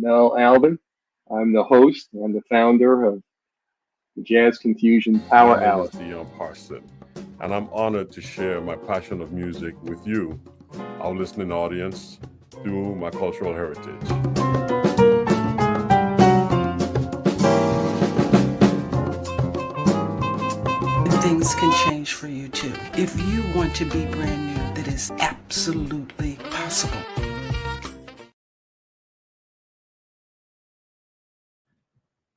Mel Albin. I'm the host and the founder of the Jazz Confusion My Power name Hour. is Dion Parson, and I'm honored to share my passion of music with you, our listening audience, through my cultural heritage. Things can change for you too. If you want to be brand new, that is absolutely possible.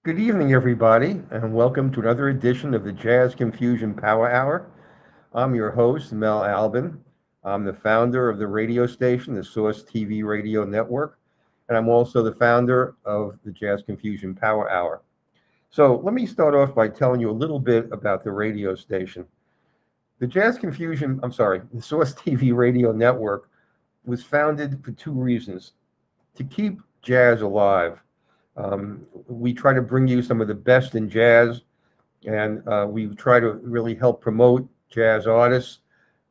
Good evening, everybody, and welcome to another edition of the Jazz Confusion Power Hour. I'm your host, Mel Albin. I'm the founder of the radio station, the Source TV Radio Network, and I'm also the founder of the Jazz Confusion Power Hour. So let me start off by telling you a little bit about the radio station. The the Source TV Radio Network was founded for two reasons: to keep jazz alive. We try to bring you some of the best in jazz, and we try to really help promote jazz artists.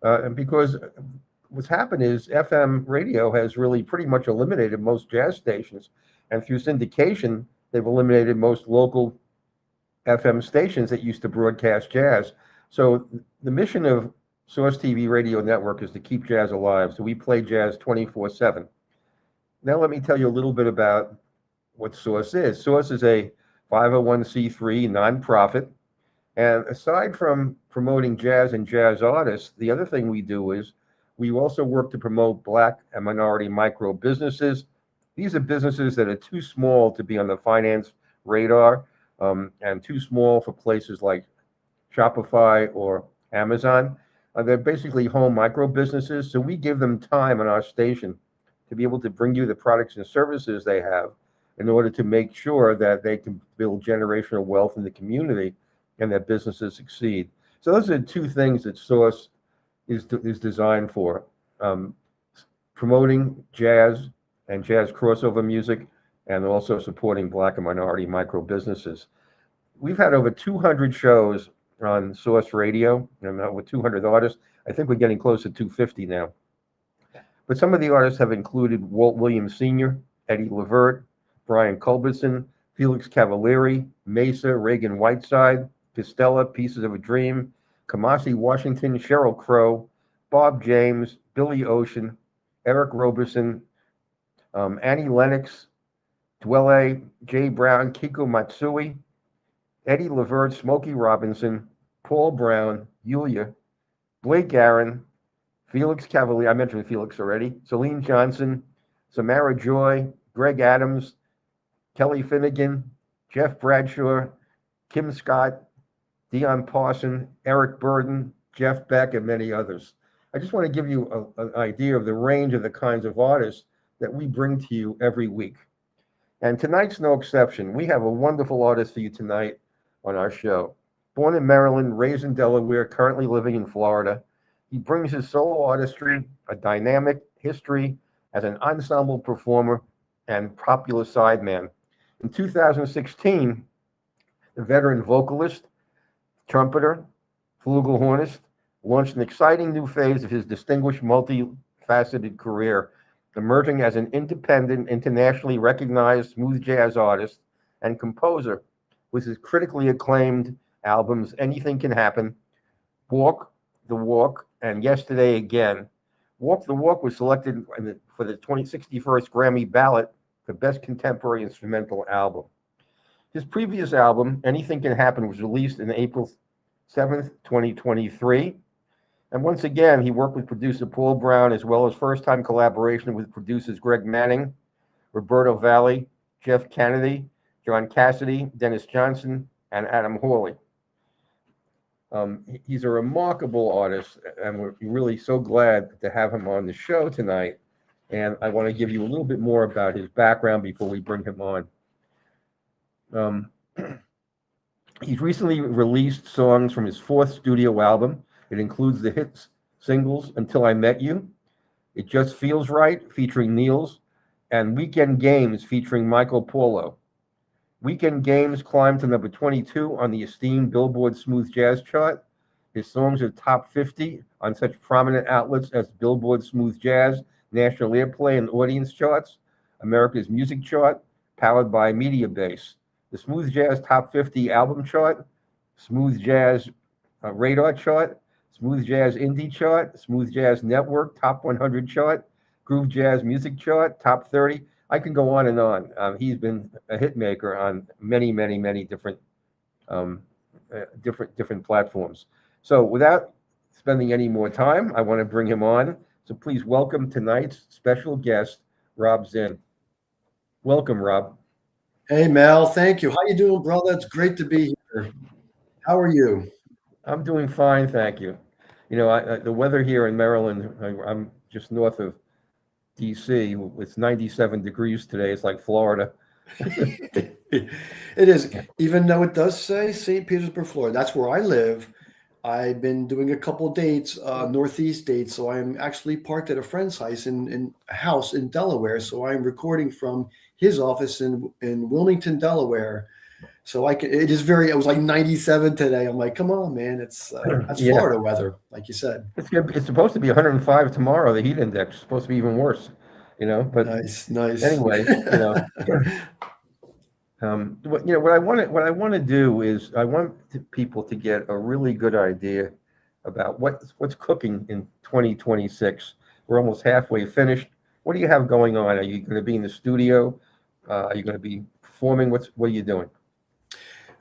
And because what's happened is FM radio has really pretty much eliminated most jazz stations, and through syndication, they've eliminated most local FM stations that used to broadcast jazz. So the mission of Source TV Radio Network is to keep jazz alive. So we play jazz 24/7. Now let me tell you a little bit about what Source is. Source is a 501c3 nonprofit. And aside from promoting jazz and jazz artists, the other thing we do is we also work to promote Black and minority micro businesses. These are businesses that are too small to be on the finance radar, and too small for places like Shopify or Amazon. They're basically home micro businesses. So we give them time on our station to be able to bring you the products and services they have in order to make sure that they can build generational wealth in the community and that businesses succeed. So those are the two things that Source is designed for: promoting jazz and jazz crossover music, and also supporting Black and minority micro businesses. We've had over 200 shows on Source Radio, and with 200 artists. I think we're getting close to 250 now. But some of the artists have included Walt Williams Sr., Eddie Levert, Brian Culbertson, Felix Cavalieri, Mesa, Ragan Whiteside, Costello, Pieces of a Dream, Kamasi Washington, Sheryl Crow, Bob James, Billy Ocean, Eric Roberson, Annie Lennox, Dwelle, Jay Brown, Kiko Matsui, Eddie Levert, Smokey Robinson, Paul Brown, Yulia, Blake Aaron, Felix Cavalieri, I mentioned Felix already, Celine Johnson, Samara Joy, Greg Adams, Kelly Finnegan, Jeff Bradshaw, Kim Scott, Dion Parson, Eric Burden, Jeff Beck, and many others. I just want to give you an idea of the range of the kinds of artists that we bring to you every week. And tonight's no exception. We have a wonderful artist for you tonight on our show. Born in Maryland, raised in Delaware, currently living in Florida, he brings his solo artistry, a dynamic history as an ensemble performer and popular sideman. In 2016, the veteran vocalist, trumpeter, flugelhornist, launched an exciting new phase of his distinguished multi-faceted career, emerging as an independent, internationally recognized smooth jazz artist and composer with his critically acclaimed albums Anything Can Happen, Walk the Walk, and Yesterday Again. Walk the Walk was selected for the 61st Grammy Ballot for Best Contemporary Instrumental Album. His previous album, Anything Can Happen, was released on April 7th, 2023. And once again, he worked with producer Paul Brown, as well as first-time collaboration with producers Greg Manning, Roberto Vally, Jeff Canady, John Cassidy, Dennis Johnson, and Adam Hawley. He's a remarkable artist, and we're really so glad to have him on the show tonight. And I want to give you a little bit more about his background before we bring him on. He's recently released songs from his fourth studio album. It includes the hits singles Until I Met You, It Just Feels Right, featuring Niels, and Weekend Games, featuring Michael Polo. Weekend Games climbed to number 22 on the esteemed Billboard Smooth Jazz chart. His songs are top 50 on such prominent outlets as Billboard Smooth Jazz, National Airplay and Audience charts, America's Music Chart, powered by MediaBase. The Smooth Jazz Top 50 album chart, Smooth Jazz radar chart, Smooth Jazz Indie chart, Smooth Jazz Network Top 100 chart, Groove Jazz Music chart, Top 30. I can go on and on. He's been a hit maker on many, many, many different platforms. So without spending any more time, I want to bring him on. So please welcome tonight's special guest, Rob Zinn. Welcome, Rob. Hey, Mel. Thank you. How you doing, brother? It's great to be here. How are you? I'm doing fine, thank you. You know, the weather here in Maryland, I'm just north of D.C. It's 97 degrees today. It's like Florida. It is, even though it does say St. Petersburg, Florida. That's where I live. I've been doing a couple dates, Northeast dates. So I'm actually parked at a friend's house in a house in Delaware. So I'm recording from his office in Wilmington, Delaware. So it was like 97 today. I'm like, come on, man. That's Florida weather, like you said. It's supposed to be 105 tomorrow. The heat index is supposed to be even worse, you know, but nice. Anyway, what I want to do is I want people to get a really good idea about what's cooking in 2026. We're almost halfway finished. What do you have going on? Are you going to be in the studio? Are you going to be performing? What are you doing?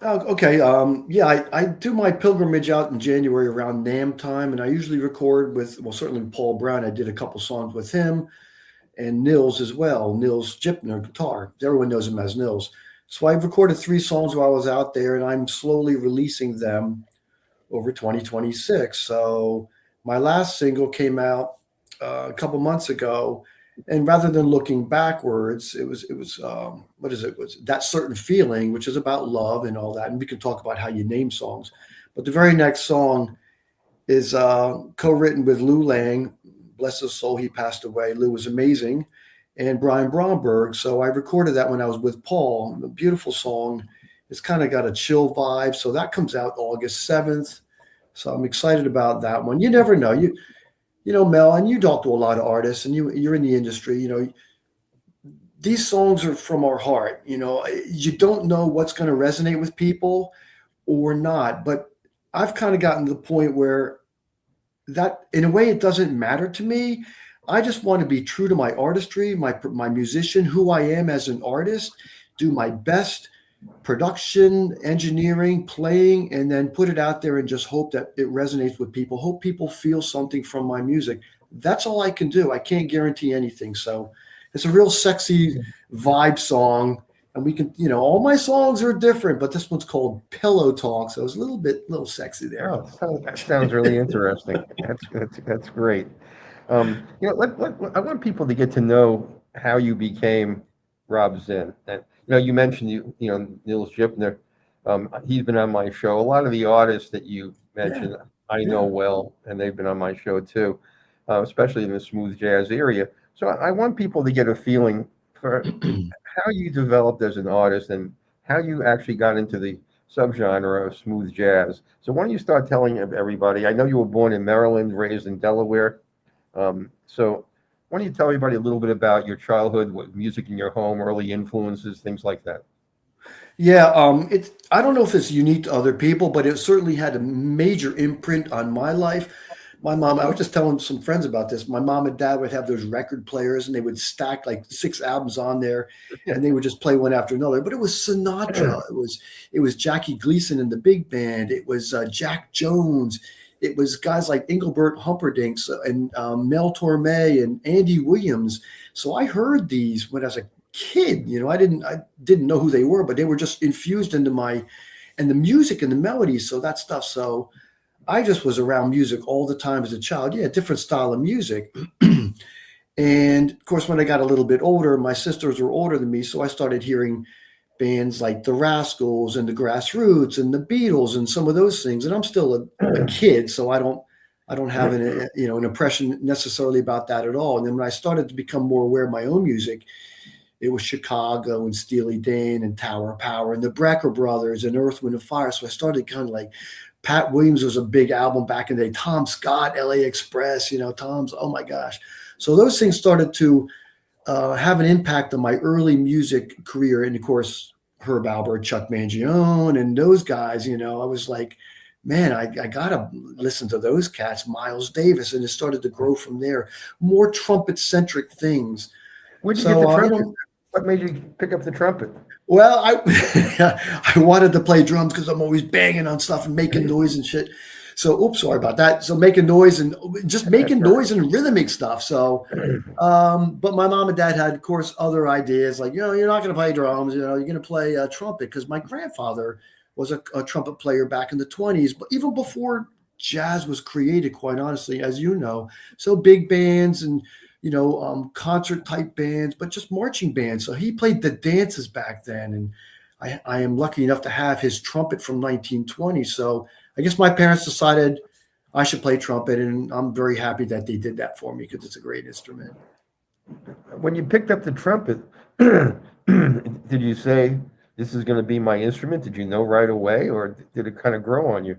Okay. I do my pilgrimage out in January around NAMM time, and I usually record with, certainly Paul Brown. I did a couple songs with him, and Nils as well. Nils Jipner, guitar. Everyone knows him as Nils. So I've recorded 3 songs while I was out there, and I'm slowly releasing them over 2026. So my last single came out a couple months ago, and rather than looking backwards, it was That Certain Feeling, which is about love and all that. And we can talk about how you name songs. But the very next song is co-written with Lew Laing. Bless his soul, he passed away. Lew was amazing. And Brian Bromberg. So I recorded that when I was with Paul. A beautiful song. It's kind of got a chill vibe. So that comes out August 7th. So I'm excited about that one. You never know. You know, Mel, and you talk to a lot of artists, and you're in the industry. You know, these songs are from our heart. You know, you don't know what's going to resonate with people or not. But I've kind of gotten to the point where that, in a way, it doesn't matter to me. I just want to be true to my artistry, my musician, who I am as an artist, do my best production, engineering, playing, and then put it out there and just hope that it resonates with people. Hope people feel something from my music. That's all I can do. I can't guarantee anything. So it's a real sexy vibe song. And we can, all my songs are different, but this one's called Pillow Talk. So it's a little sexy there. Oh, that sounds really interesting. That's great. I want people to get to know how you became Rob Zinn. And you mentioned Nils Jipner. He's been on my show. A lot of the artists that you mentioned, I know well, and they've been on my show too, especially in the smooth jazz area. So I want people to get a feeling for how you developed as an artist and how you actually got into the subgenre of smooth jazz. So why don't you start telling everybody? I know you were born in Maryland, raised in Delaware. So why don't you tell everybody a little bit about your childhood, what music in your home, early influences, things like that? Yeah, I don't know if it's unique to other people, but it certainly had a major imprint on my life. My mom, I was just telling some friends about this. My mom and dad would have those record players, and they would stack like 6 albums on there, and they would just play one after another. But it was Sinatra, it was Jackie Gleason and the big band, it was Jack Jones. It was guys like Engelbert Humperdinck and Mel Torme and Andy Williams. So I heard these when I was a kid. I didn't know who they were, but they were just infused into the music and the melodies. So that stuff. So I just was around music all the time as a child. Yeah, different style of music. And of course, when I got a little bit older, my sisters were older than me, so I started hearing bands like the Rascals and the Grassroots and the Beatles and some of those things. And I'm still a kid, so I don't have an impression necessarily about that at all. And then when I started to become more aware of my own music, it was Chicago and Steely Dan and Tower of Power and the Brecker Brothers and Earth, Wind and Fire. So I started kind of like Pat Williams was a big album back in the day. Tom Scott, LA Express, Tom's, oh my gosh. So those things started to have an impact on my early music career. And of course, Herb Alpert, Chuck Mangione, and those guys, I was like, man, I got to listen to those cats, Miles Davis. And it started to grow from there. More trumpet-centric things. Where'd you get the trumpet? What made you pick up the trumpet? Well, I wanted to play drums because I'm always banging on stuff and making noise and shit. So, oops, sorry about that. So making noise and just making noise and rhythmic stuff. So, but my mom and dad had, of course, other ideas like, you're not going to play drums, you're going to play trumpet, because my grandfather was a trumpet player back in the 1920s, but even before jazz was created, quite honestly, as you know. So big bands and, concert type bands, but just marching bands. So he played the dances back then. And I am lucky enough to have his trumpet from 1920. So I guess my parents decided I should play trumpet, and I'm very happy that they did that for me because it's a great instrument. When you picked up the trumpet, did you say, this is going to be my instrument? Did you know right away, or did it kind of grow on you?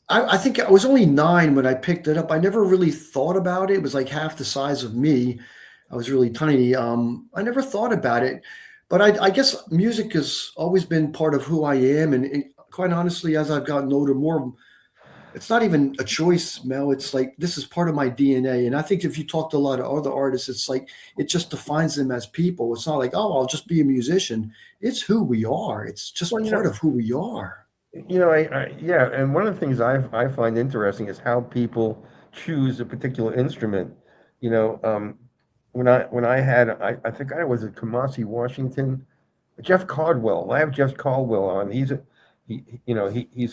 I think I was only 9 when I picked it up. I never really thought about it. It was like half the size of me. I was really tiny. I never thought about it, but I guess music has always been part of who I am. And quite honestly, as I've gotten older, more, it's not even a choice, Mel. It's like, this is part of my DNA. And I think if you talk to a lot of other artists, it's like, it just defines them as people. It's not like, oh, I'll just be a musician. It's who we are. It's just part of who we are. Yeah, and one of the things I find interesting is how people choose a particular instrument. When I had, I think I was at Kamasi, Washington, Jeff Caldwell. I have Jeff Caldwell on. He's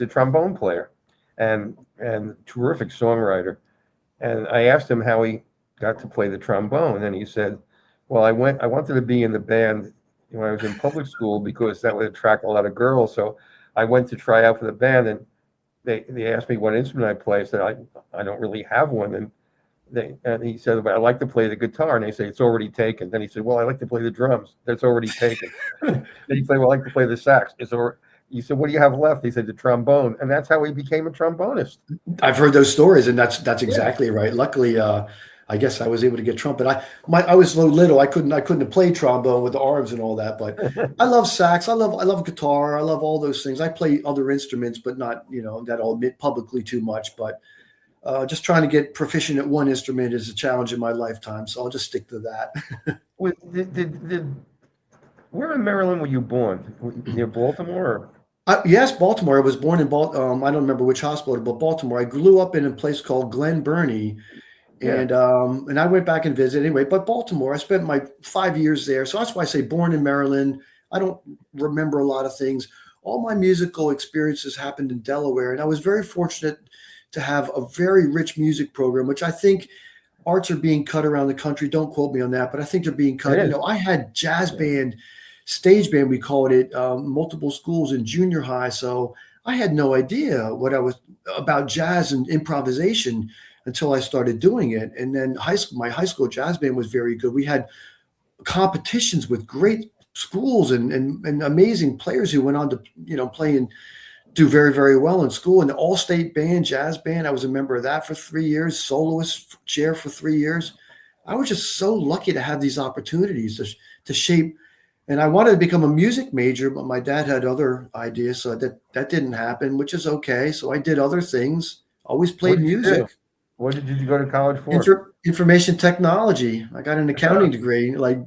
a trombone player and terrific songwriter. And I asked him how he got to play the trombone, and he said, well, I wanted to be in the band when I was in public school because that would attract a lot of girls. So I went to try out for the band, and they asked me what instrument I play. I said, I don't really have one. And he said, but I like to play the guitar. And they say, it's already taken. Then he said, well, I like to play the drums. That's already taken. Then he said, well, I like to play the sax. He said, what do you have left? He said, the trombone. And that's how he became a trombonist. I've heard those stories, and that's exactly right. Luckily, I guess I was able to get trumpet. I was so little, I couldn't play trombone with the arms and all that. But I love sax. I love guitar. I love all those things. I play other instruments, but not that I'll admit publicly too much. But just trying to get proficient at one instrument is a challenge in my lifetime. So I'll just stick to that. Where in Maryland were you born? Near Baltimore? Yes, Baltimore. I was born in Baltimore. I don't remember which hospital, but Baltimore. I grew up in a place called Glen Burnie. And I went back and visited anyway. But Baltimore, I spent my 5 years there. So that's why I say born in Maryland. I don't remember a lot of things. All my musical experiences happened in Delaware. And I was very fortunate to have a very rich music program, which I think arts are being cut around the country. Don't quote me on that, but I think they're being cut. I had jazz band, stage band, we called it, multiple schools in junior high. So I had no idea what I was about jazz and improvisation until I started doing it. And then my high school jazz band was very good. We had competitions with great schools and amazing players who went on to, play and do very, very well in school. And the all-state band, jazz band, I was a member of that for 3 years, soloist chair for 3 years. I was just so lucky to have these opportunities to shape. And I wanted to become a music major, but my dad had other ideas. So that didn't happen, which is okay. So I did other things, always played music. What did you go to college for? Information technology. I got an accounting degree. Like,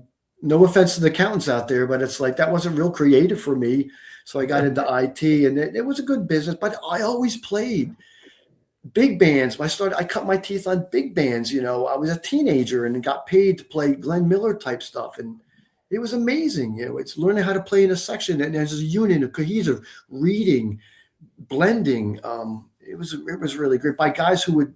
no offense to the accountants out there, but it's like that wasn't real creative for me. So I got into IT, and it was a good business. But I always played big bands. I cut my teeth on big bands. I was a teenager and got paid to play Glenn Miller type stuff, and it was amazing. It's learning how to play in a section and as a unit, a cohesive reading, blending. It was really great by guys who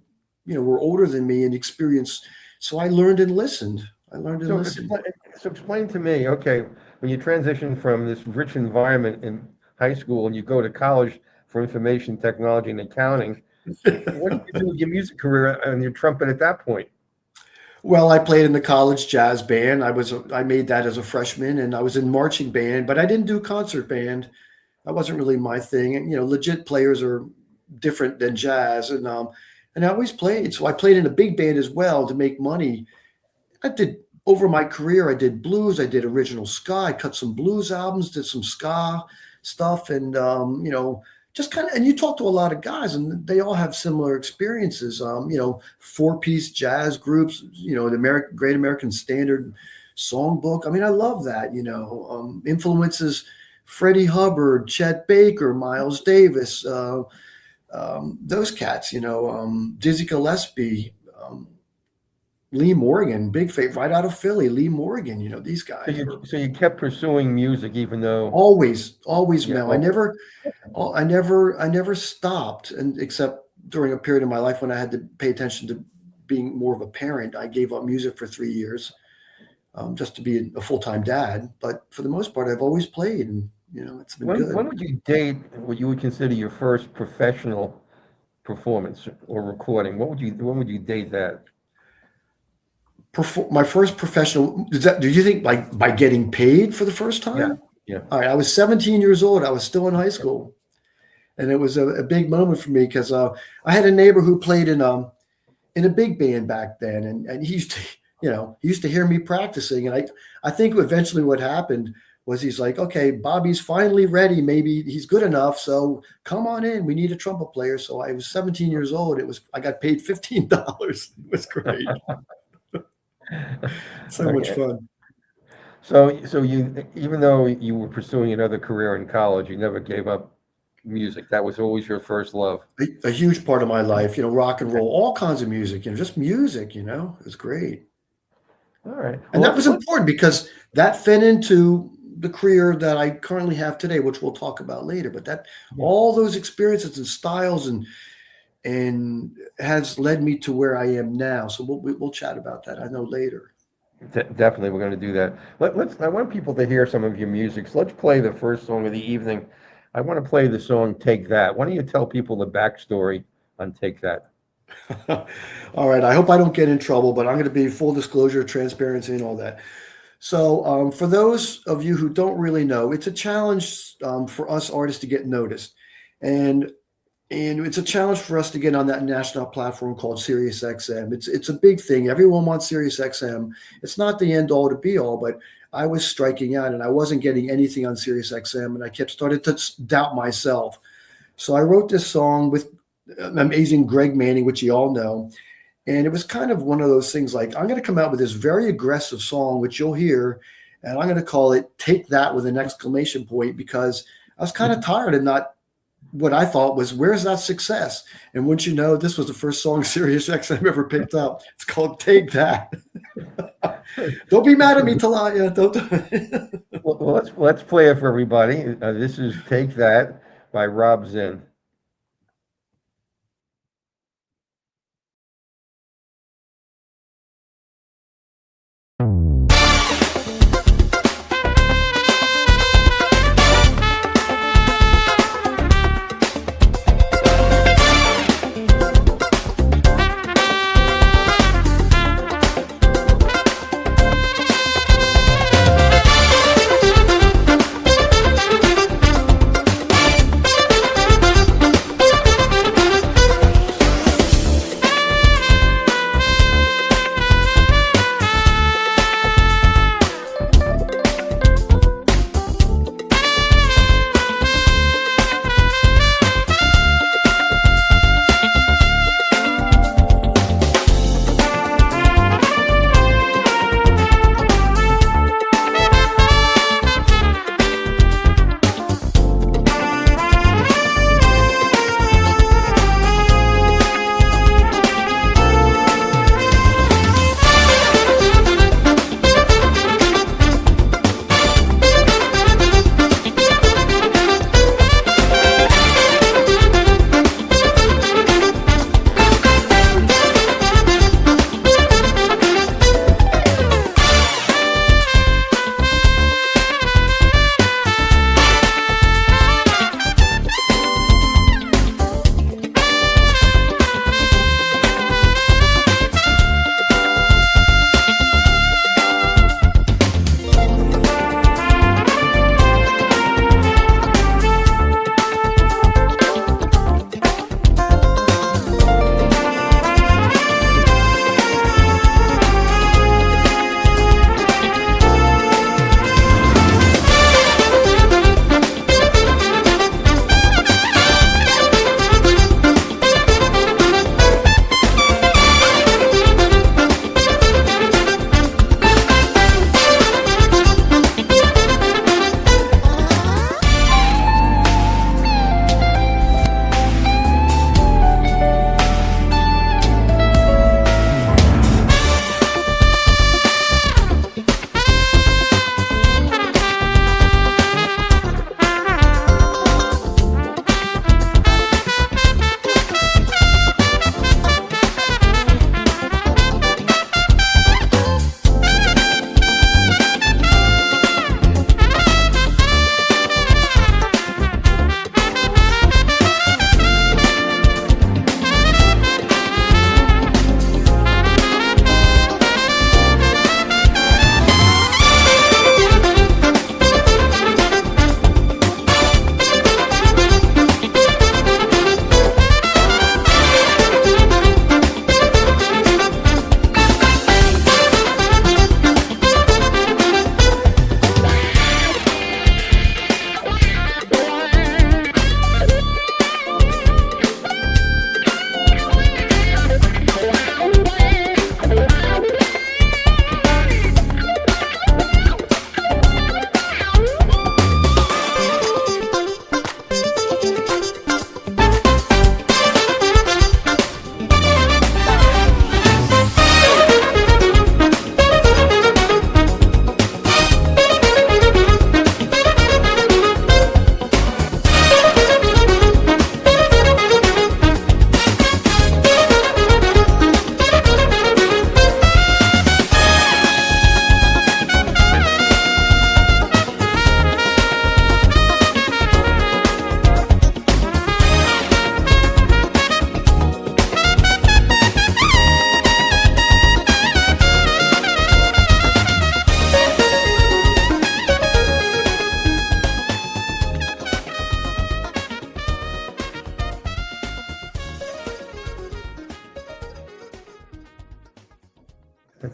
were older than me and experienced. So I learned and listened. So explain to me, okay, when you transition from this rich environment in high school and you go to college for information technology and accounting, what did you do with your music career and your trumpet at that point? Well, I played in the college jazz band. I made that as a freshman, and I was in marching band, but I didn't do concert band. That wasn't really my thing. And legit players are different than jazz, and I always played. So I played in a big band as well to make money. I did over my career, I did blues, I did original ska, I cut some blues albums, did some ska stuff, and just kind of. And you talk to a lot of guys, and they all have similar experiences. 4-piece jazz groups, the Great American Standard Songbook. I mean, I love that. Influences Freddie Hubbard, Chet Baker, Miles Davis, those cats. Dizzy Gillespie. Lee Morgan, big favorite, right out of Philly. Lee Morgan, these guys. So you kept pursuing music, even though always, Yeah. Mel. I never stopped, and except during a period of my life when I had to pay attention to being more of a parent. I gave up music for 3 years, just to be a full-time dad. But for the most part, I've always played, and it's been good. When would you date what you would consider your first professional performance or recording? When would you date that? My first professional, do you think like by getting paid for the first time? Yeah. All right. I was 17 years old. I was still in high school. And it was a big moment for me because I had a neighbor who played in a big band back then. And he used to hear me practicing. And I think eventually what happened was he's like, okay, Bobby's finally ready. Maybe he's good enough. So come on in. We need a trumpet player. So I was 17 years old. I got paid $15. It was great. So much fun. So you, even though you were pursuing another career in college, you never gave up music. That was always your first love. A huge part of my life, rock and roll, all kinds of music, just music, it was great. All right. And that was important because that fed into the career that I currently have today, which we'll talk about later. But all those experiences and styles and has led me to where I am now. So we'll chat about that, I know, later. Definitely, we're going to do that. I want people to hear some of your music. So let's play the first song of the evening. I want to play the song "Take That." Why don't you tell people the backstory on "Take That"? All right. I hope I don't get in trouble, but I'm going to be full disclosure, transparency, and all that. So for those of you who don't really know, it's a challenge for us artists to get noticed, and it's a challenge for us to get on that national platform called SiriusXM. It's a big thing. Everyone wants SiriusXM. It's not the end all to be all, but I was striking out and I wasn't getting anything on SiriusXM, and I kept starting to doubt myself. So I wrote this song with amazing Greg Manning, which you all know. And it was kind of one of those things like, I'm going to come out with this very aggressive song, which you'll hear, and I'm going to call it "Take That" with an exclamation point, because I was kind of tired of not what I thought was, where's that success? And wouldn't you know, this was the first song SiriusXM ever picked up. It's called "Take That." Don't be mad at me, Talia. Well, let's play it for everybody. This is "Take That" by Rob Zinn.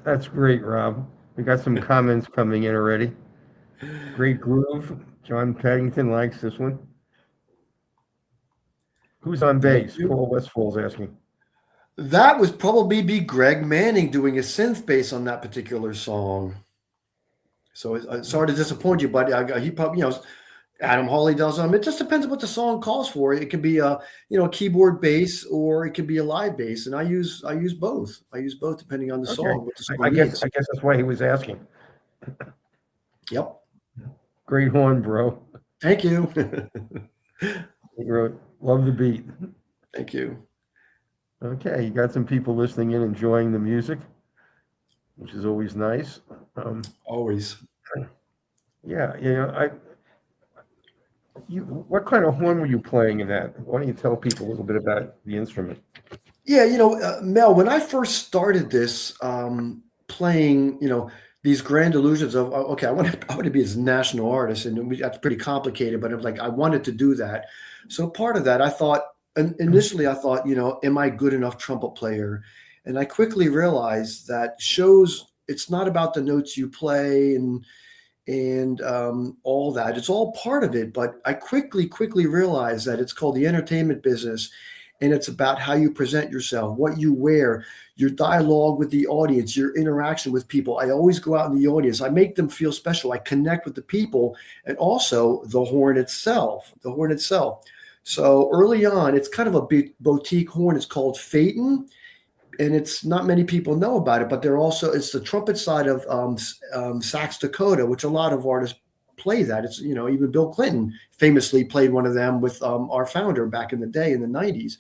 That's great, Rob. We got some comments coming in already. Great groove. John Paddington likes this one. Who's on bass? Paul Westfall's asking. That would probably be Greg Manning doing a synth bass on that particular song. So sorry to disappoint you, but he probably, Adam Hawley does them. It just depends on what the song calls for. It could be a keyboard bass, or it could be a live bass, and I use both. I use both depending on the song. What the song I guess that's why he was asking. Yep. Great horn, bro. Thank you. He wrote, "Love the beat." Thank you. Okay, you got some people listening in, enjoying the music, which is always nice. Always. Yeah, what kind of horn were you playing in that? Why don't you tell people a little bit about the instrument? Yeah, Mel, when I first started this, playing, these grand illusions of, okay, I want to be this national artist, and that's pretty complicated, but it was like I wanted to do that. So part of that, I thought, initially I thought, am I good enough trumpet player? And I quickly realized that it's not about the notes you play and all that. It's all part of it, but I quickly realized that it's called the entertainment business, and it's about how you present yourself, what you wear, your dialogue with the audience, your interaction with people. I always go out in the audience. I make them feel special. I connect with the people, and also the horn itself. So early on, it's kind of a big boutique horn. It's called Phaeton, and it's not many people know about it, but it's the trumpet side of Sax Dakota, which a lot of artists play that. It's, even Bill Clinton famously played one of them with our founder back in the day in the 90s.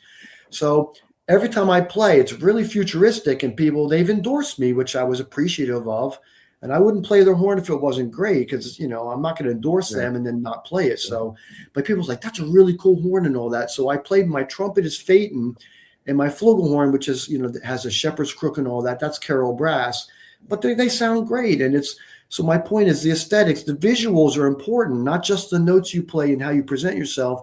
So every time I play, it's really futuristic, and they've endorsed me, which I was appreciative of. And I wouldn't play their horn if it wasn't great, because, I'm not going to endorse them and then not play it. So, but people's like, that's a really cool horn and all that. So I played, my trumpet is Phaeton, and my flugelhorn, which is, has a shepherd's crook and all that, that's Carroll brass. But they sound great. And so my point is the aesthetics, the visuals are important, not just the notes you play and how you present yourself,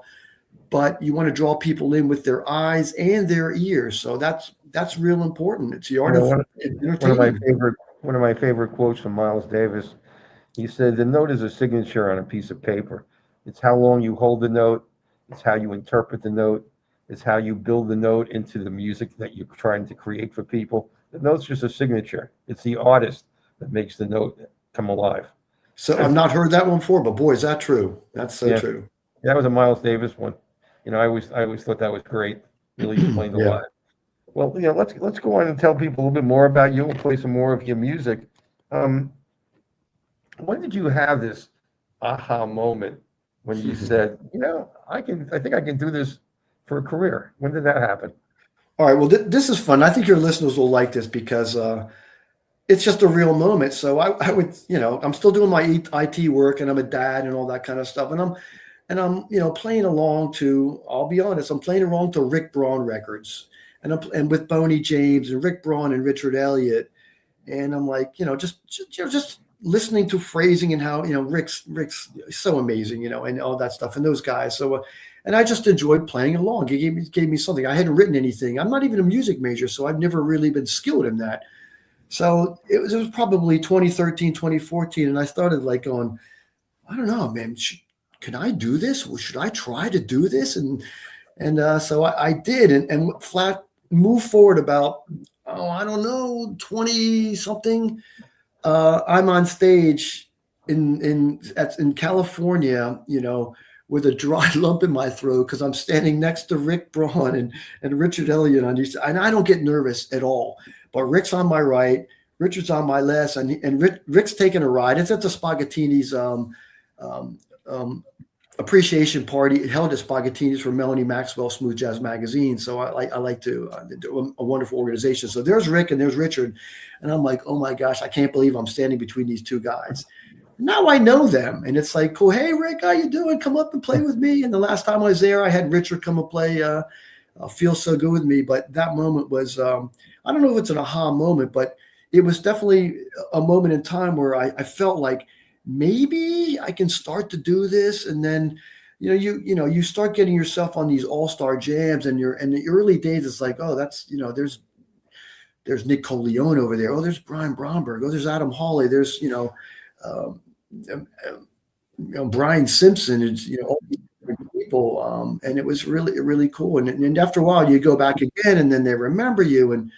but you want to draw people in with their eyes and their ears. So that's real important. It's the art of entertainment. One of my favorite quotes from Miles Davis. He said, "The note is a signature on a piece of paper. It's how long you hold the note. It's how you interpret the note. It's how you build the note into the music that you're trying to create for people. The note's just a signature. It's the artist that makes the note come alive." So I've not heard that one before, but boy, is that true. That's so true. That was a Miles Davis one. I always thought that was great. Really explained a lot. Well, let's go on and tell people a little bit more about you. We'll play some more of your music. When did you have this aha moment when you said, I think I can do this for a career? When did that happen? All right. Well, this is fun. I think your listeners will like this because it's just a real moment. So I would, I'm still doing my IT work, and I'm a dad and all that kind of stuff. And I'm playing along to, I'll be honest, I'm playing along to Rick Braun records, and with Boney James and Rick Braun and Richard Elliott. And I'm like, just listening to phrasing and how, Rick's so amazing, and all that stuff, and those guys. So, and I just enjoyed playing along. He gave me something. I hadn't written anything. I'm not even a music major, so I've never really been skilled in that. So it was probably 2013, 2014. And I started going, I don't know, man, can I do this? Well, should I try to do this? And so I did, and flat moved forward about, I don't know, 20 something. I'm on stage in California, with a dry lump in my throat because I'm standing next to Rick Braun and Richard Elliott on each side. And I don't get nervous at all. But Rick's on my right, Richard's on my left, and Rick's taking a ride. It's at the Spaghettini's appreciation party held at Spaghettini's for Melanie Maxwell Smooth Jazz Magazine. So I like to a wonderful organization. So there's Rick and there's Richard, and I'm like, oh my gosh, I can't believe I'm standing between these two guys. Now I know them, and it's like, cool. Hey Rick, how you doing? Come up and play with me. And the last time I was there, I had Richard come and play Feel So Good with me. But that moment was, I don't know if it's an aha moment, but it was definitely a moment in time where I felt like, maybe I can start to do this. And then, you start getting yourself on these all-star jams, and in the early days, it's like, oh, that's, there's Nick Coleone over there. Oh, there's Brian Bromberg. Oh, there's Adam Hawley. There's, Brian Simpson. It's, all these different people. And it was really, really cool. And after a while, you go back again, and then they remember you, and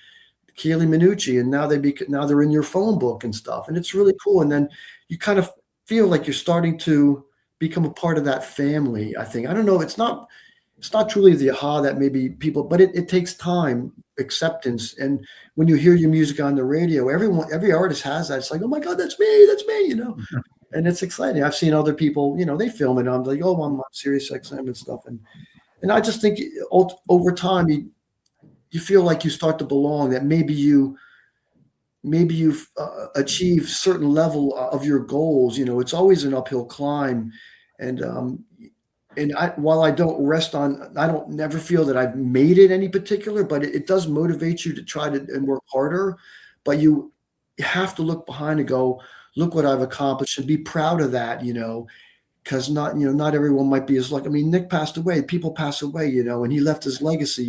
Keely Minucci, and now they're in your phone book and stuff. And it's really cool. And then you kind of feel like you're starting to become a part of that family. I think, I don't know. It's not truly the aha that maybe people, but it takes time, acceptance. And when you hear your music on the radio, every artist has that. It's like, oh my God, that's me, and it's exciting. I've seen other people, they film it. I'm like, oh, I'm on Sirius XM and stuff. And I just think over time, you feel like you start to belong, that maybe you've achieved certain level of your goals. It's always an uphill climb. And while I don't never feel that I've made it any particular, but it does motivate you to try to and work harder. But you have to look behind and go, look what I've accomplished, and be proud of that, because not everyone might be as lucky. I mean, Nick passed away, people pass away, and he left his legacy,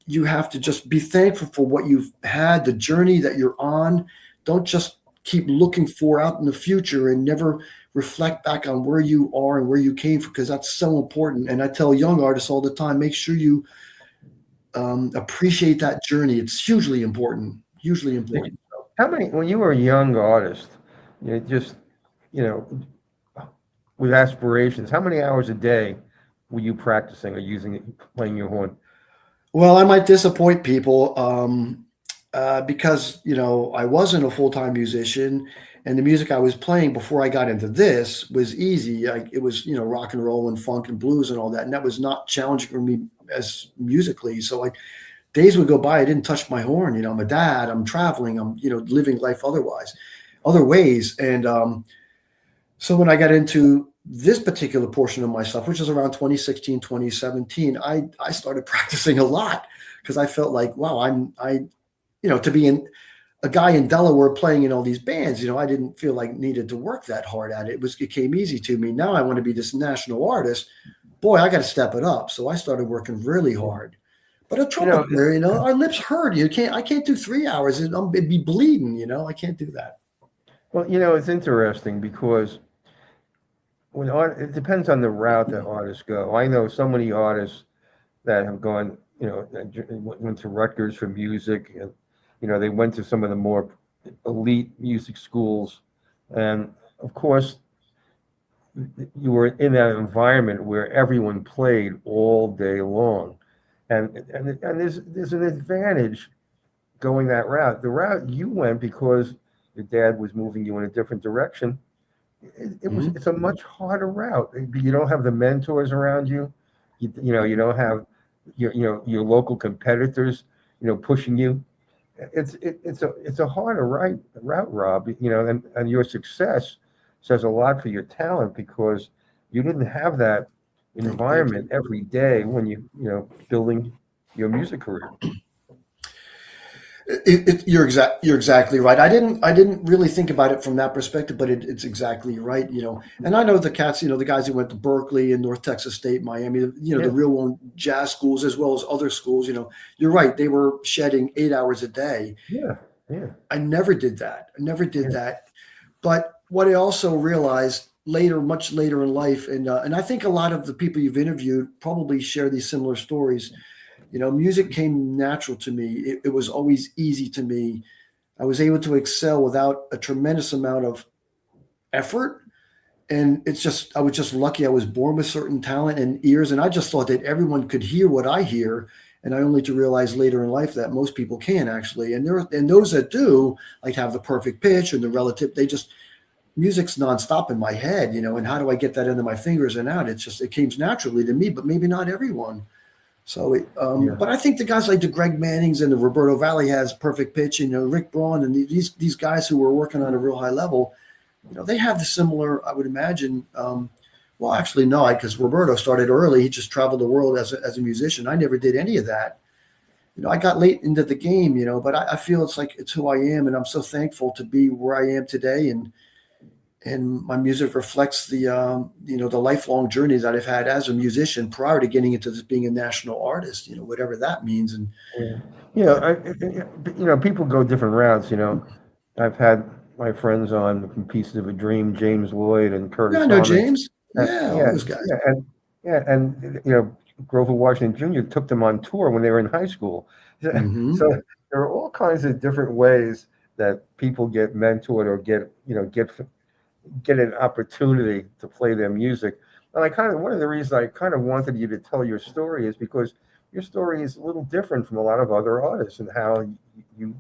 you have to just be thankful for what you've had, the journey that you're on. Don't just keep looking out in the future and never reflect back on where you are and where you came from, because that's so important. And I tell young artists all the time, make sure you appreciate that journey. It's hugely important. When you were a young artist, with aspirations, how many hours a day were you practicing or playing your horn? Well, I might disappoint people because, I wasn't a full-time musician, and the music I was playing before I got into this was easy. It was, rock and roll and funk and blues and all that. And that was not challenging for me as musically. So days would go by, I didn't touch my horn. I'm a dad, I'm traveling, I'm, living life other ways. And so when I got into this particular portion of myself, which is around 2016, 2017, I started practicing a lot, because I felt like, wow, to be a guy in Delaware playing in all these bands, I didn't feel like needed to work that hard at it. It came easy to me. Now I want to be this national artist. Boy, I got to step it up. So I started working really hard. But a trumpet player, our lips hurt. I can't do 3 hours. It'd be bleeding, I can't do that. Well, it's interesting because it depends on the route that artists go. I know so many artists that have gone, went to Rutgers for music, and they went to some of the more elite music schools, and of course, you were in that environment where everyone played all day long, and there's an advantage going that route. The route you went, because your dad was moving you in a different direction, it's a much harder route. You don't have the mentors around you. You don't have your local competitors, pushing you. It's a harder route, Rob. And your success says a lot for your talent, because you didn't have that environment every day when building your music career. You're exactly right. I didn't really think about it from that perspective, but it's exactly right. And I know the cats, the guys who went to Berkeley and North Texas State, Miami, the real one jazz schools, as well as other schools. You're right. They were shedding 8 hours a day. Yeah. I never did that. But what I also realized much later in life, and I think a lot of the people you've interviewed probably share these similar stories. Music came natural to me. It was always easy to me. I was able to excel without a tremendous amount of effort. And I was just lucky. I was born with certain talent and ears. And I just thought that everyone could hear what I hear. And I only to realize later in life that most people can actually. And those that do, like, have the perfect pitch and the relative, music's nonstop in my head, and how do I get that into my fingers and out? It came naturally to me, but maybe not everyone. So, but I think the guys like the Greg Mannings and the Roberto Vally has perfect pitch, Rick Braun and these guys who were working on a real high level, they have the similar, I would imagine. Well, actually, no, because Roberto started early. He just traveled the world as a musician. I never did any of that. I got late into the game, but I feel it's who I am, and I'm so thankful to be where I am today. and my music reflects the the lifelong journey that I've had as a musician prior to getting into this being a national artist, whatever that means. And people go different routes. I've had my friends on from Pieces of a Dream, James Lloyd and Curtis. Yeah, I know Thomas. James. All those guys. And Grover Washington Jr. took them on tour when they were in high school. Mm-hmm. So there are all kinds of different ways that people get mentored or get an opportunity to play their music. And one of the reasons I kind of wanted you to tell your story is because your story is a little different from a lot of other artists and how you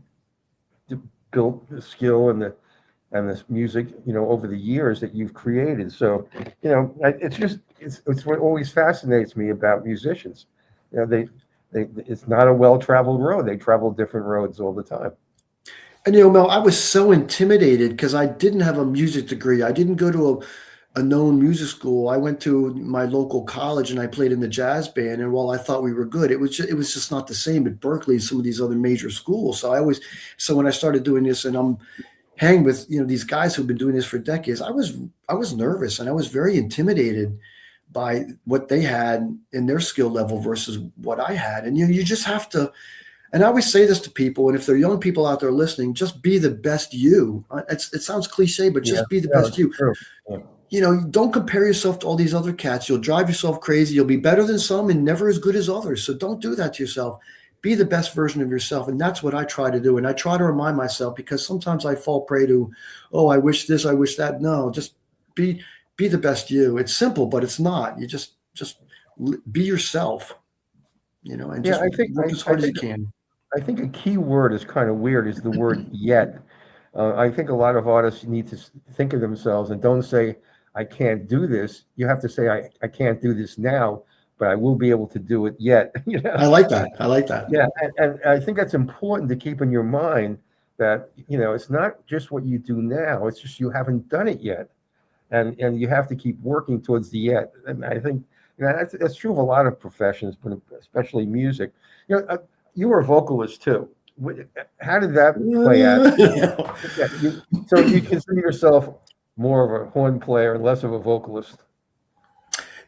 built the skill and this music, over the years that you've created. So, it's what always fascinates me about musicians. It's not a well-traveled road. They travel different roads all the time. And Mel, I was so intimidated because I didn't have a music degree. I didn't go to a known music school. I went to my local college and I played in the jazz band. And while I thought we were good, it was just not the same at Berkeley and some of these other major schools. So when I started doing this and I'm hanging with these guys who've been doing this for decades, I was nervous and I was very intimidated by what they had in their skill level versus what I had. And you just have to. And I always say this to people, and if there are young people out there listening, just be the best you. It sounds cliche, but just be the best you. Yeah. Don't compare yourself to all these other cats. You'll drive yourself crazy. You'll be better than some and never as good as others. So don't do that to yourself. Be the best version of yourself. And that's what I try to do. And I try to remind myself, because sometimes I fall prey to, I wish this, I wish that. No, just be the best you. It's simple, but it's not. You just be yourself, and just work as hard as you can. I think a key word is kind of weird is the word yet. I think a lot of artists need to think of themselves and don't say, I can't do this. You have to say, I can't do this now, but I will be able to do it yet. I like that. Yeah. And I think that's important to keep in your mind that, it's not just what you do now. It's just you haven't done it yet. And you have to keep working towards the yet. And I think that's true of a lot of professions, but especially music. You were a vocalist too. How did that play out? So you consider yourself more of a horn player and less of a vocalist?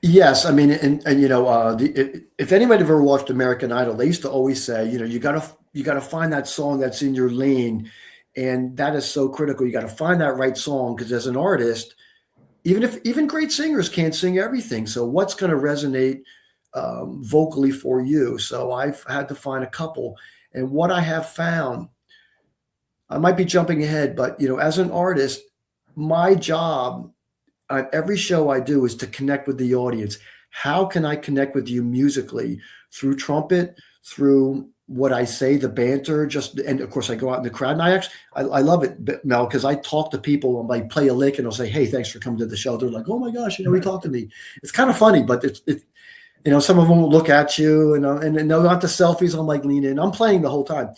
Yes, I mean, and if anybody ever watched American Idol, they used to always say, you gotta find that song that's in your lane, and that is so critical. You got to find that right song, because as an artist, even great singers can't sing everything. So what's going to resonate vocally for you? So I've had to find a couple, and what I have found, I might be jumping ahead, but as an artist, my job on every show I do is to connect with the audience. How can I connect with you musically? Through trumpet, through what I say, the banter, and of course I go out in the crowd, and I love it, Mel, because I talk to people and I play a lick and I'll say, hey, thanks for coming to the show. They're like, oh my gosh, he talked to me. It's kind of funny, but it's some of them will look at you and they'll want the selfies. I'm like, lean in. I'm playing the whole time,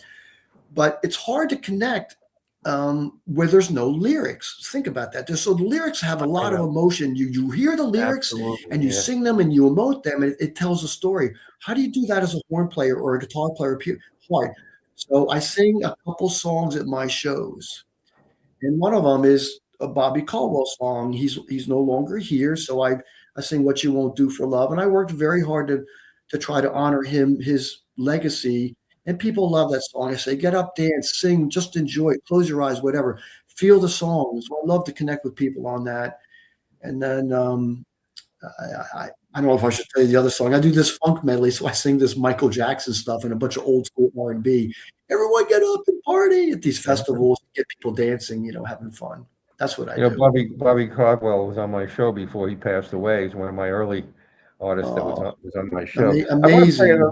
but it's hard to connect where there's no lyrics. Think about that. So the lyrics have a lot of emotion. You hear the lyrics and you sing them and you emote them, and it tells a story. How do you do that as a horn player or a guitar player? Hard. So I sing a couple songs at my shows, and one of them is a Bobby Caldwell song. He's no longer here, so I sing "What You Won't Do for Love," and I worked very hard to try to honor his legacy. And people love that song. I say, get up, dance, sing, just enjoy it, close your eyes, whatever. Feel the song. So I love to connect with people on that. And then I don't know if I should tell you the other song. I do this funk medley, so I sing this Michael Jackson stuff and a bunch of old school R&B. Everyone get up and party at these festivals, get people dancing, having fun. That's what I do. Bobby Caldwell was on my show before he passed away. He's one of my early artists that was on my show. Amazing.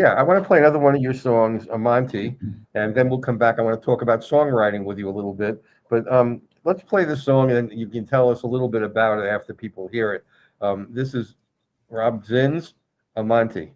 I want to play another one of your songs, Amante, and then we'll come back. I want to talk about songwriting with you a little bit. But let's play the song, and you can tell us a little bit about it after people hear it. This is Rob Zinn's Amante.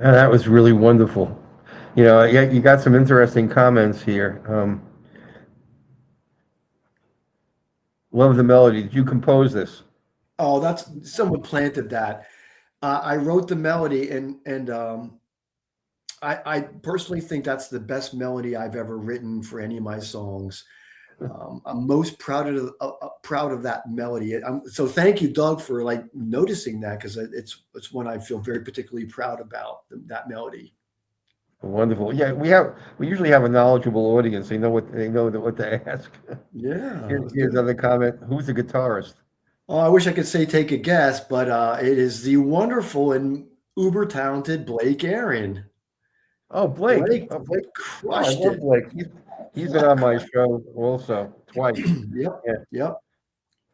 That was really wonderful. Yeah, you got some interesting comments here. Love the melody. Did you compose this? Oh, that's someone planted that. I wrote the melody, and I personally think that's the best melody I've ever written for any of my songs. I'm most proud of that melody. So thank you, Doug, for like noticing that, because it's one I feel very particularly proud about, that melody. Wonderful. Yeah, we usually have a knowledgeable audience. They know what to ask. Yeah. Here's another comment. Who's the guitarist? Oh, I wish I could say take a guess, but it is the wonderful and uber talented Blake Aaron. Oh, Blake. Blake I crushed love it. Blake. He's been on my show also twice. Yep. Yeah.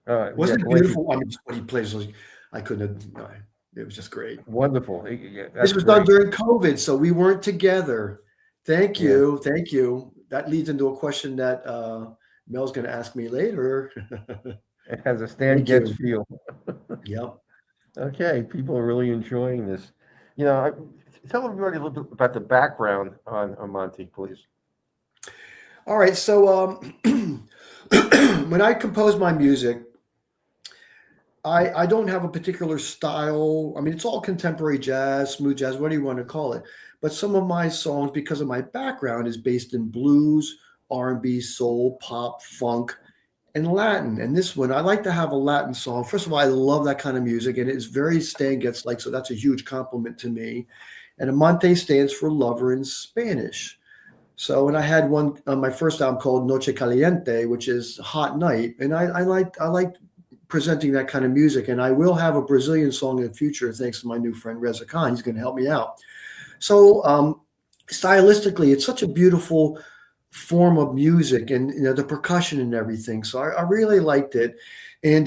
Yep. Wasn't it beautiful? I mean, just what he plays, I couldn't have. It was just great. Wonderful. This was done during COVID, so we weren't together. Thank you. Yeah. Thank you. That leads into a question that Mel's going to ask me later. It has a Stan Getz feel. Yep. Okay. People are really enjoying this. Tell everybody a little bit about the background on Monty, please. All right. So when I compose my music, I don't have a particular style. I mean, it's all contemporary jazz, smooth jazz, whatever you want to call it. But some of my songs, because of my background, is based in blues, R&B, soul, pop, funk, and Latin. And this one, I like to have a Latin song. First of all, I love that kind of music, and it's very Stan Getz-like, so that's a huge compliment to me. And Amante stands for lover in Spanish. So when I had one on my first album called Noche Caliente, which is Hot Night, and I like presenting that kind of music. And I will have a Brazilian song in the future, thanks to my new friend Reza Khan. He's going to help me out. So stylistically, it's such a beautiful form of music, and the percussion and everything. So I really liked it. And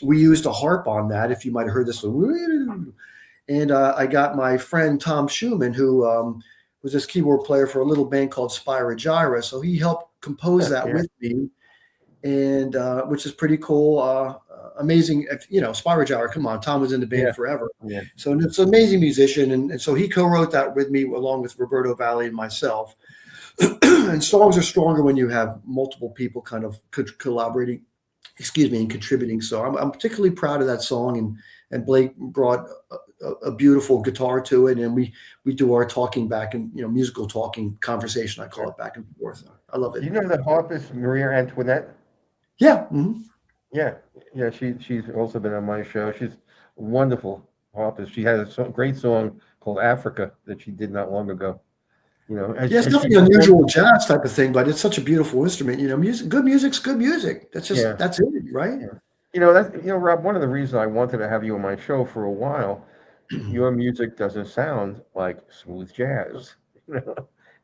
we used a harp on that, if you might have heard this. And I got my friend Tom Schuman, who was this keyboard player for a little band called Spyra Gyra. So he helped compose that with me, and which is pretty cool. Amazing. Spyra Gyra, come on, Tom was in the band forever. Yeah. So it's an amazing musician. And so he co-wrote that with me along with Roberto Vally and myself. And songs are stronger when you have multiple people kind of collaborating, and contributing. So I'm particularly proud of that song, and Blake brought a beautiful guitar to it, and we do our talking back and musical talking conversation. I call it back and forth. I love it. You know the harpist Maria Antoinette? Yeah. Mm-hmm. Yeah. She's also been on my show. She's a wonderful harpist. She had a great song called Africa that she did not long ago. It's nothing unusual jazz type of thing, but it's such a beautiful instrument. Good music's good music. That's just that's it, right? Yeah. Rob, one of the reasons I wanted to have you on my show for a while, your music doesn't sound like smooth jazz.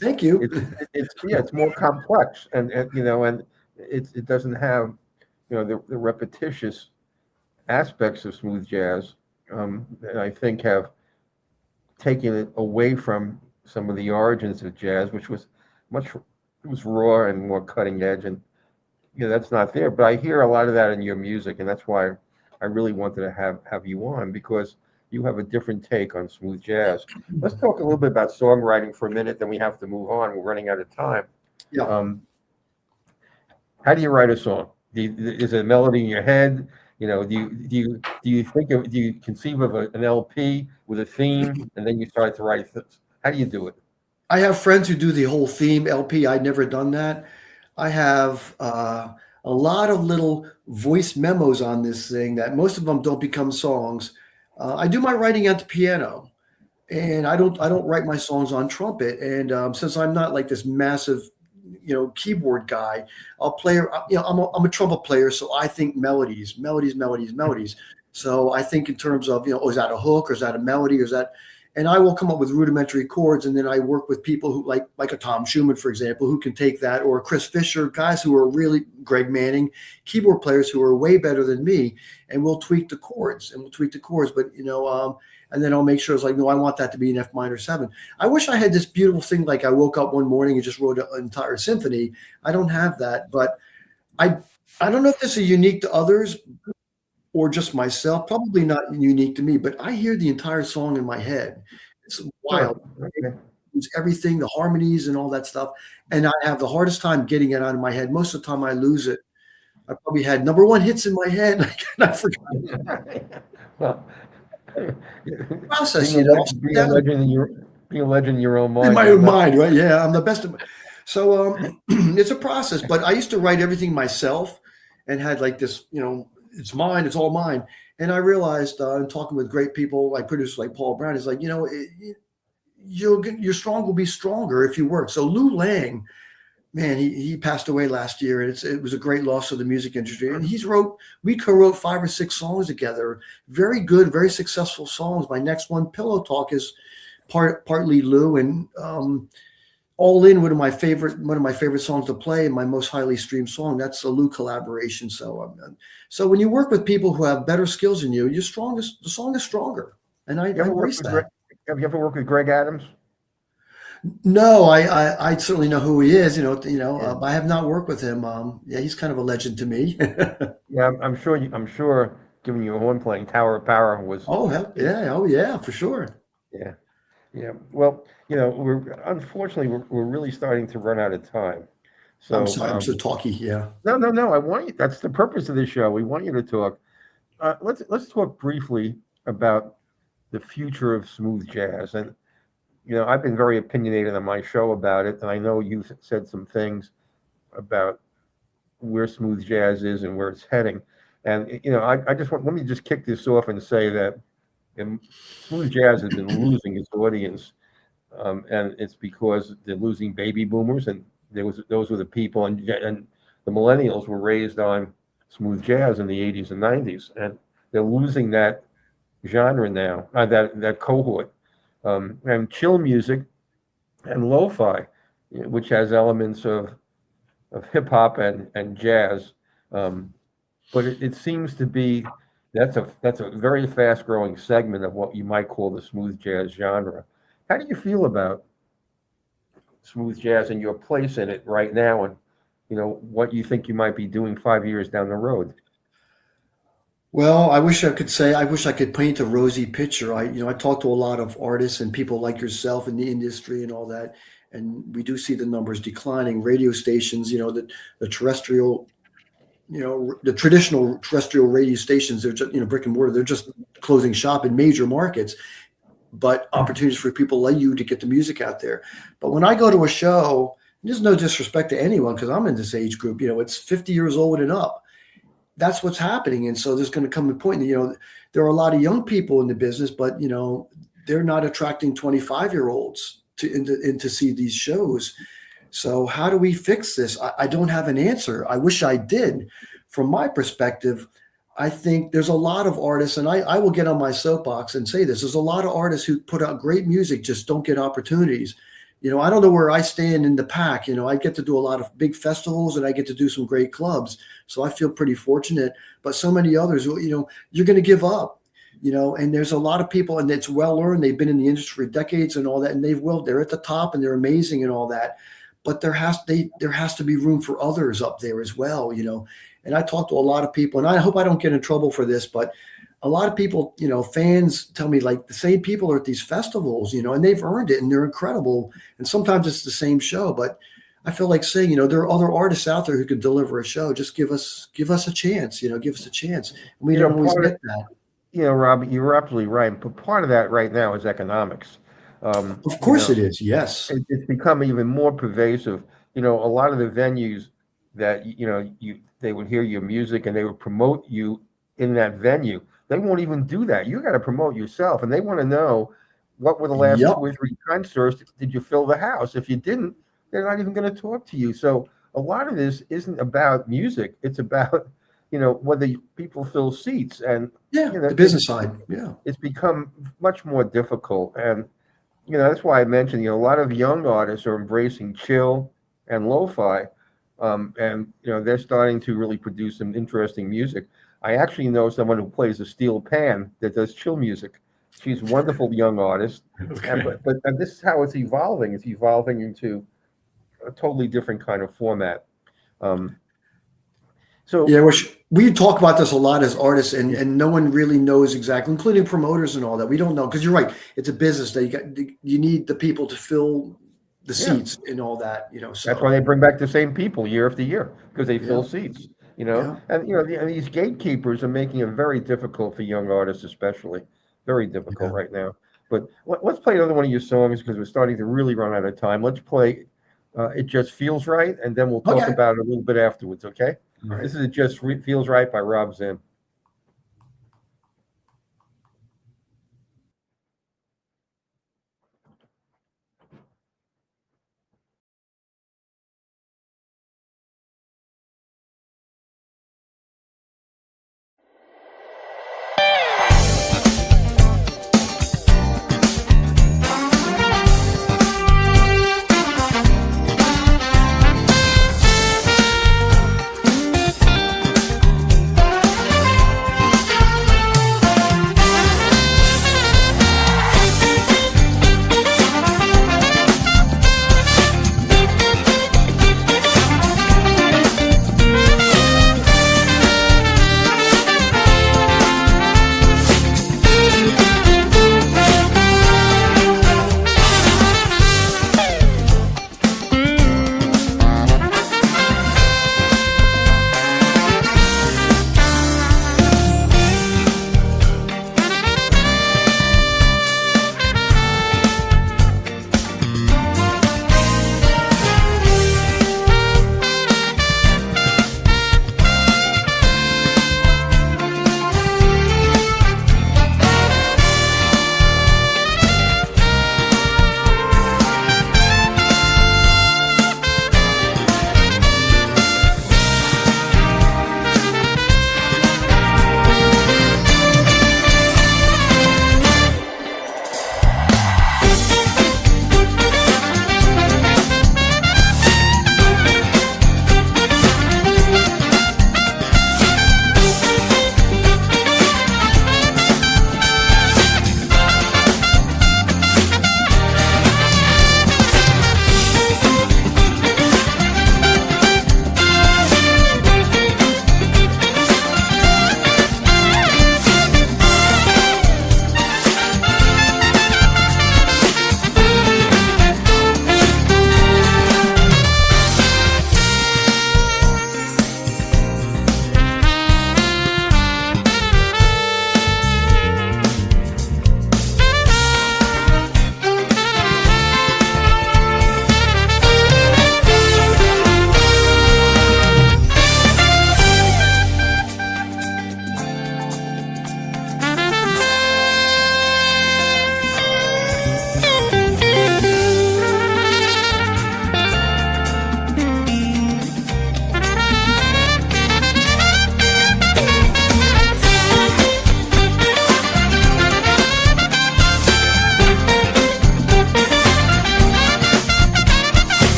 Thank you. It's more complex, and it doesn't have the repetitious aspects of smooth jazz that I think have taken it away from some of the origins of jazz, which was raw and more cutting edge, and that's not there. But I hear a lot of that in your music, and that's why I really wanted to have you on, because you have a different take on smooth jazz. Let's talk a little bit about songwriting for a minute, then we have to move on. We're running out of time. Yeah. How do you write a song? Is it a melody in your head? Do you conceive of an LP with a theme, and then you start to write things? How do you do it? I have friends who do the whole theme LP. I'd never done that. I have a lot of little voice memos on this thing that most of them don't become songs. I do my writing at the piano, and I don't write my songs on trumpet. And since I'm not like this massive, keyboard guy, I'll play. I'm a trumpet player, so I think melodies. So I think in terms of is that a hook, or is that a melody, or is that? And I will come up with rudimentary chords, and then I work with people who like a Tom Schuman, for example, who can take that, or Chris Fischer, guys who are really Greg Manning, keyboard players who are way better than me, and we'll tweak the chords. But and then I'll make sure it's like, no, I want that to be an F minor 7. I wish I had this beautiful thing, like I woke up one morning and just wrote an entire symphony. I don't have that, but I don't know if this is unique to others, or just myself, probably not unique to me, but I hear the entire song in my head. It's wild. Sure. Okay. It's everything, the harmonies and all that stuff. And I have the hardest time getting it out of my head. Most of the time I lose it. I probably had number one hits in my head. And I forgot. Well, Process, being a legend in your own mind. In my own mind, right? Yeah, I'm the best of. So it's a process. But I used to write everything myself, and had like this, it's mine, it's all mine. And I realized in talking with great people like producers like Paul Brown, is like, your strong will be stronger if you work. So Lew Laing, man, he passed away last year, and it was a great loss of the music industry. And we co-wrote 5 or 6 songs together, very good, very successful songs. My next one, Pillow Talk, is partly Lew, and All In, one of my favorite songs to play, and my most highly streamed song. That's a Lew collaboration. So when you work with people who have better skills than you, the song is stronger. And I embrace that. Have you ever worked with Greg Adams? No, I certainly know who he is. I have not worked with him. He's kind of a legend to me. Yeah, I'm sure. Giving you a horn playing, Tower of Power was. Oh hell yeah! Oh yeah, for sure. Yeah. Well, unfortunately we're really starting to run out of time. So I'm sorry, I'm so talky. Yeah. No. I want you. That's the purpose of the show. We want you to talk. Let's talk briefly about the future of smooth jazz. And I've been very opinionated on my show about it, and I know you've said some things about where smooth jazz is and where it's heading. And I just let me just kick this off and say that smooth jazz has been losing its audience, and it's because they're losing baby boomers, and those were the people, and the millennials were raised on smooth jazz in the 80s and 90s, and they're losing that genre now, that cohort. And chill music and lo-fi, which has elements of hip hop and jazz, but it seems to be that's a very fast growing segment of what you might call the smooth jazz genre. How do you feel about smooth jazz and your place in it right now, and what you think you might be doing 5 years down the road? Well, I wish I could paint a rosy picture. I talk to a lot of artists and people like yourself in the industry and all that, and we do see the numbers declining. Radio stations, the terrestrial, the traditional terrestrial radio stations, they're just, brick and mortar, they're just closing shop in major markets, but opportunities for people like you to get the music out there. But when I go to a show, there's no disrespect to anyone, because I'm in this age group, it's 50 years old and up. That's what's happening. And so there's going to come a point that, there are a lot of young people in the business, but, they're not attracting 25-year-olds to see these shows. So how do we fix this? I don't have an answer. I wish I did. From my perspective, I think there's a lot of artists, and I will get on my soapbox and say this. There's a lot of artists who put out great music, just don't get opportunities. I don't know where I stand in the pack. I get to do a lot of big festivals, and I get to do some great clubs. So I feel pretty fortunate. But so many others, you're going to give up, and there's a lot of people, and it's well learned. They've been in the industry for decades and all that, and they're at the top and they're amazing and all that. But there has to be room for others up there as well, And I talk to a lot of people, and I hope I don't get in trouble for this, but a lot of people, fans tell me, like, the same people are at these festivals, and they've earned it and they're incredible. And sometimes it's the same show, but I feel like saying, there are other artists out there who could deliver a show. Just give us a chance, give us a chance. And we don't always get that. Rob, you're absolutely right. But part of that right now is economics. Of course it is. Yes. It's become even more pervasive. A lot of the venues that, they would hear your music and they would promote you in that venue. They won't even do that. You got to promote yourself, and they want to know what were the last 2 or 3 concerts. Did you fill the house? If you didn't, they're not even going to talk to you. So a lot of this isn't about music. It's about, whether people fill seats, and the business side. Yeah, it's become much more difficult, and that's why I mentioned a lot of young artists are embracing chill and lo-fi, and they're starting to really produce some interesting music. I actually know someone who plays a steel pan that does chill music. She's a wonderful young artist. Okay. But this is how it's evolving. It's evolving into a totally different kind of format. So Yeah, we talk about this a lot as artists, and no one really knows exactly, including promoters and all that. We don't know, because you're right. It's a business that you need the people to fill the seats and all that. So that's why they bring back the same people year after year, because they fill Yeah. seats. Yeah. And these gatekeepers are making it very difficult for young artists, especially very difficult right now. But let's play another one of your songs, because we're starting to really run out of time. Let's play "It Just Feels Right," and then we'll talk Okay. about it a little bit afterwards. Okay. All right. This is "It Just Feels Right" by Rob Zinn.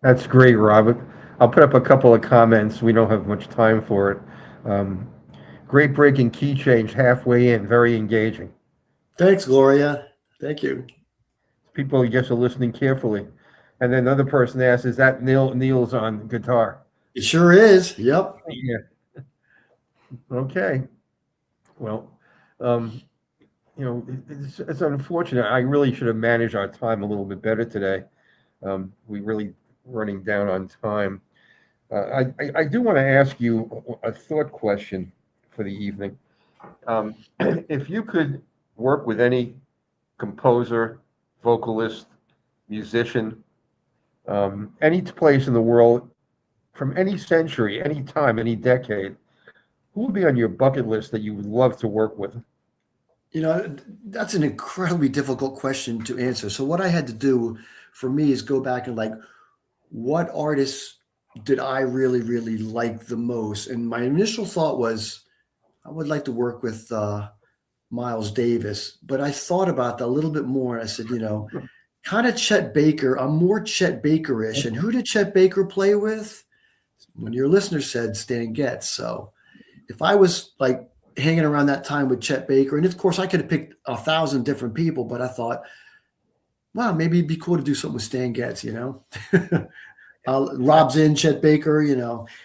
That's great, Robert. I'll put up a couple of comments. We don't have much time for it. Great breaking key change halfway in, very engaging. Thanks, Gloria. Thank you. People, I guess, are listening carefully. And then another person asks, "Is that Neil's on guitar?" It sure is. Yep. Yeah. Okay. Well, it's unfortunate. I really should have managed our time a little bit better today. We really running down on time. I do want to ask you a thought question for the evening. If you could work with any composer, vocalist, musician, any place in the world, from any century, any time, any decade, who would be on your bucket list that you would love to work with? That's an incredibly difficult question to answer. So what I had to do for me is go back and what artists did I really, really like the most? And my initial thought was, I would like to work with Miles Davis, but I thought about that a little bit more. And I said, kind of Chet Baker. I'm more Chet Baker-ish. And who did Chet Baker play with? When your listener said Stan Getz. So if I was hanging around that time with Chet Baker, and of course I could have picked 1,000 different people, but I thought, wow, maybe it'd be cool to do something with Stan Getz, Rob Zinn, Chet Baker,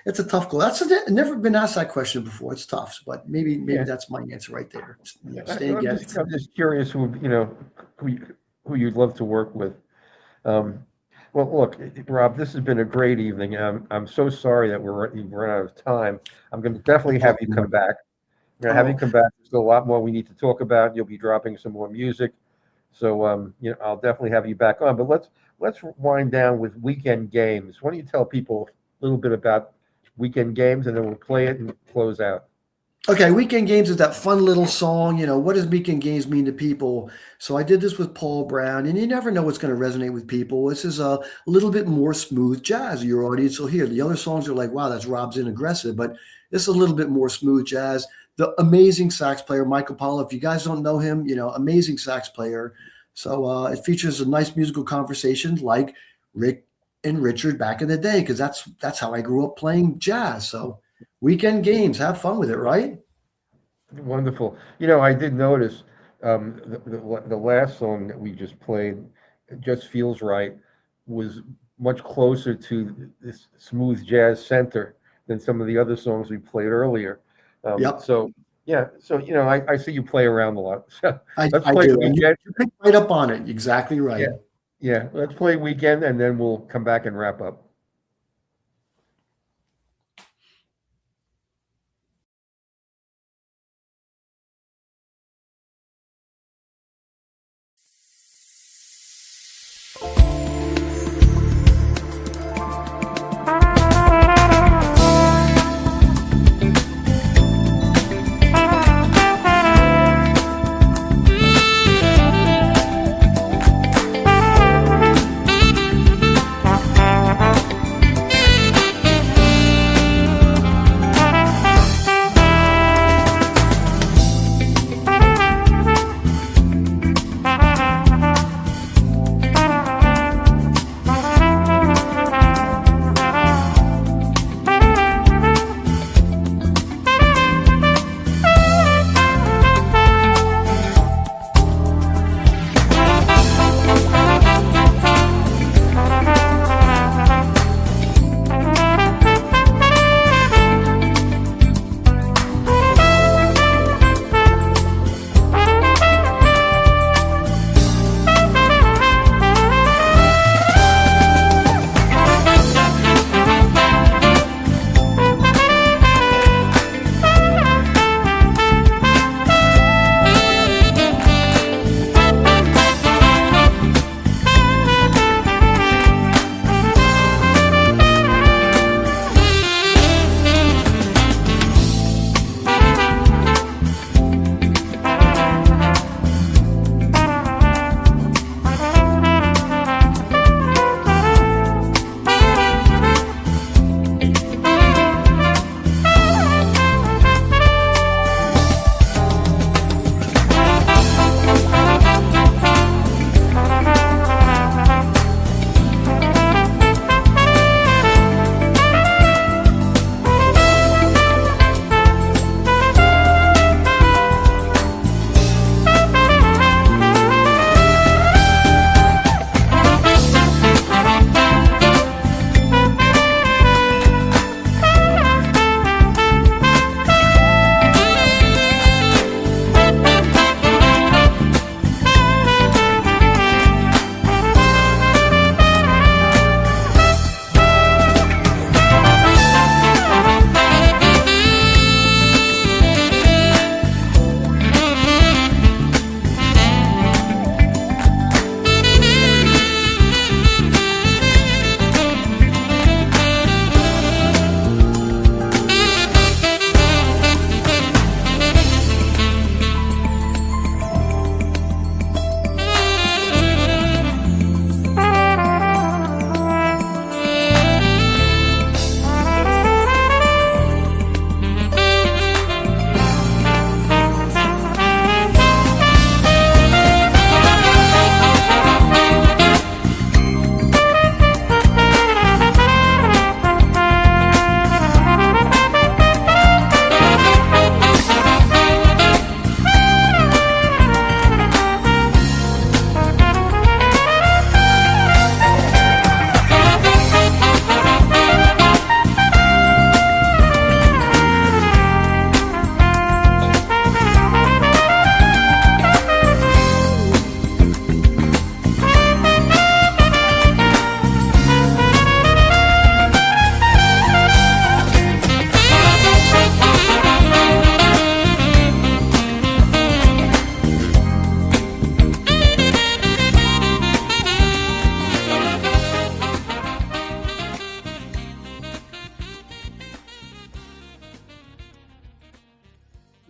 it's a tough goal. I've never been asked that question before. It's tough, but maybe that's my answer right there. Stan Getz. I'm just curious who you'd love to work with. Well, look, Rob, this has been a great evening. I'm so sorry that we've run out of time. I'm going to definitely have you come back. I'm going to have you come back. There's still a lot more we need to talk about. You'll be dropping some more music. So, I'll definitely have you back on. But let's wind down with Weekend Games. Why don't you tell people a little bit about Weekend Games, and then we'll play it and close out. Okay, Weekend Games is that fun little song. What does Weekend Games mean to people? So I did this with Paul Brown, and you never know what's going to resonate with people. This is a little bit more smooth jazz. Your audience will hear. The other songs are like, wow, that's Rob Zinn aggressive, but this is a little bit more smooth jazz. The amazing sax player, Michael Paulo, if you guys don't know him, amazing sax player. So it features a nice musical conversation like Rick and Richard back in the day, because that's how I grew up playing jazz. So Weekend Games, have fun with it, right? Wonderful. I did notice the last song that we just played, It Just Feels Right, was much closer to this smooth jazz center than some of the other songs we played earlier. Yep. So I see you play around a lot. So I play do. Weekend. You picked right up on it. Exactly right. Yeah. Let's play Weekend, and then we'll come back and wrap up.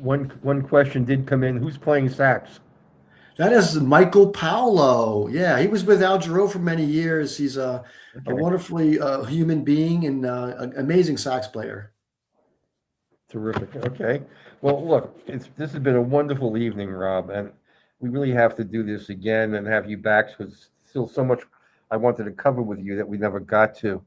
One question did come in. Who's playing sax? That is Michael Paolo. Yeah, he was with Al Jarreau for many years. He's a wonderfully human being and an amazing sax player. Terrific. Okay. Well, look, this has been a wonderful evening, Rob, and we really have to do this again and have you back because still so much I wanted to cover with you that we never got to.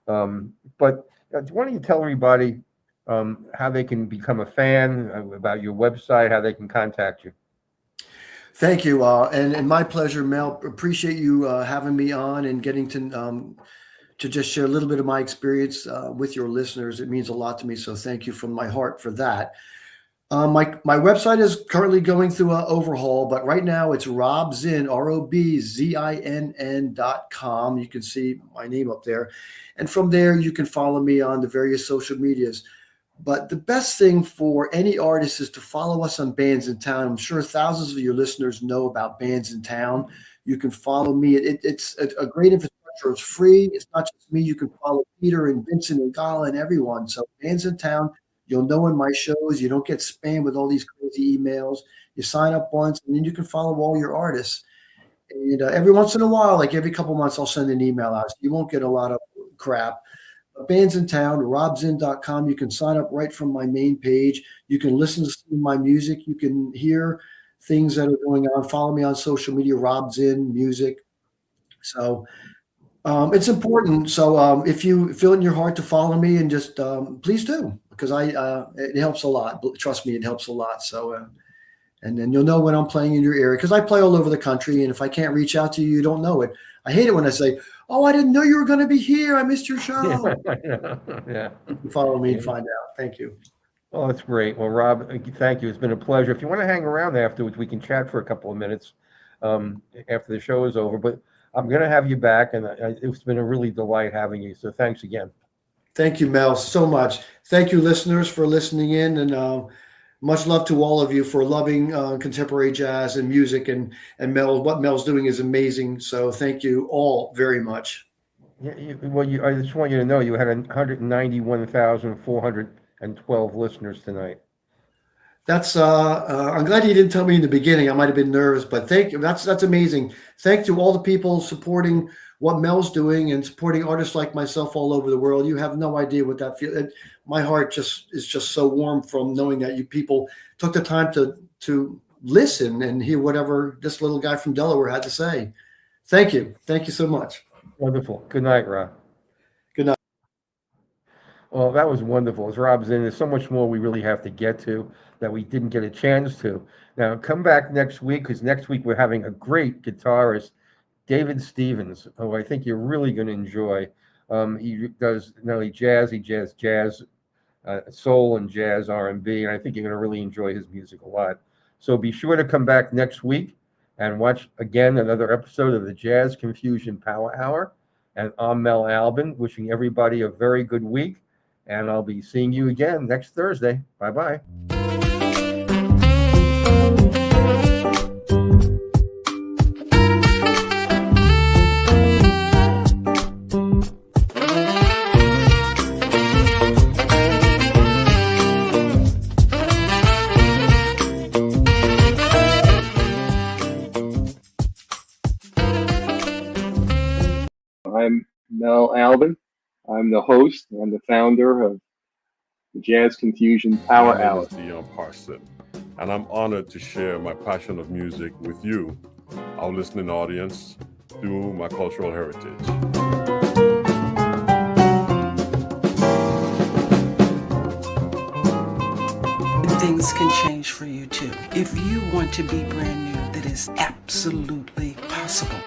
But why don't you tell everybody how they can become a fan, about your website, how they can contact you? Thank you, and my pleasure, Mel. Appreciate you having me on and getting to just share a little bit of my experience with your listeners. It means a lot to me, so thank you from my heart for that. My website is currently going through an overhaul, but right now it's Rob Zinn, ROBZINN.com. You can see my name up there, and from there you can follow me on the various social medias. But the best thing for any artist is to follow us on Bands in Town. I'm sure thousands of your listeners know about Bands in Town. You can follow me. It's a great infrastructure. It's free. It's not just me. You can follow Peter and Vincent and Gala and everyone. So Bands in Town, you'll know in my shows. You don't get spammed with all these crazy emails. You sign up once, and then you can follow all your artists. And every once in a while, like every couple months, I'll send an email out. So you won't get a lot of crap. Bands in Town, robzinn.com. You can sign up right from my main page. You can listen to some of my music. You can hear things that are going on. Follow me on social media, Rob Zinn Music. So it's important. So if you feel it in your heart to follow me, and just please do, because it helps a lot. Trust me, it helps a lot. So and then you'll know when I'm playing in your area, because I play all over the country. And if I can't reach out to you, you don't know it. I hate it when I say, "Oh, I didn't know you were going to be here. I missed your show." Yeah. You can follow me and find out. Thank you. Oh, that's great. Well, Rob, thank you. It's been a pleasure. If you want to hang around afterwards, we can chat for a couple of minutes after the show is over. But I'm going to have you back, and it's been a really delight having you. So thanks again. Thank you, Mel, so much. Thank you, listeners, for listening in, and much love to all of you for loving contemporary jazz and music. And Mel, what Mel's doing is amazing. So thank you all very much. Yeah, I just want you to know you had 191,412 listeners tonight. That's I'm glad you didn't tell me in the beginning. I might have been nervous, but thank you. That's amazing. Thank you to all the people supporting what Mel's doing and supporting artists like myself all over the world. You have no idea what that feels. My heart is just so warm from knowing that you people took the time to listen and hear whatever this little guy from Delaware had to say. Thank you. Thank you so much. Wonderful. Good night, Rob. Good night. Well, that was wonderful. As Rob's in, there's so much more we really have to get to that we didn't get a chance to. Now, come back next week, because next week we're having a great guitarist, David Stevens, who I think you're really going to enjoy. He does not only jazz, he does jazz, soul and jazz R&B, and I think you're going to really enjoy his music a lot. So be sure to come back next week and watch again another episode of the Jazz Confusion Power Hour. And I'm Mel Albin, wishing everybody a very good week, and I'll be seeing you again next Thursday. Bye-bye. I'm Mel Albin. I'm the host and the founder of the Jazz Confusion Power Hour. My name is Dion Parson, and I'm honored to share my passion of music with you, our listening audience, through my cultural heritage. Things can change for you too. If you want to be brand new, that is absolutely possible.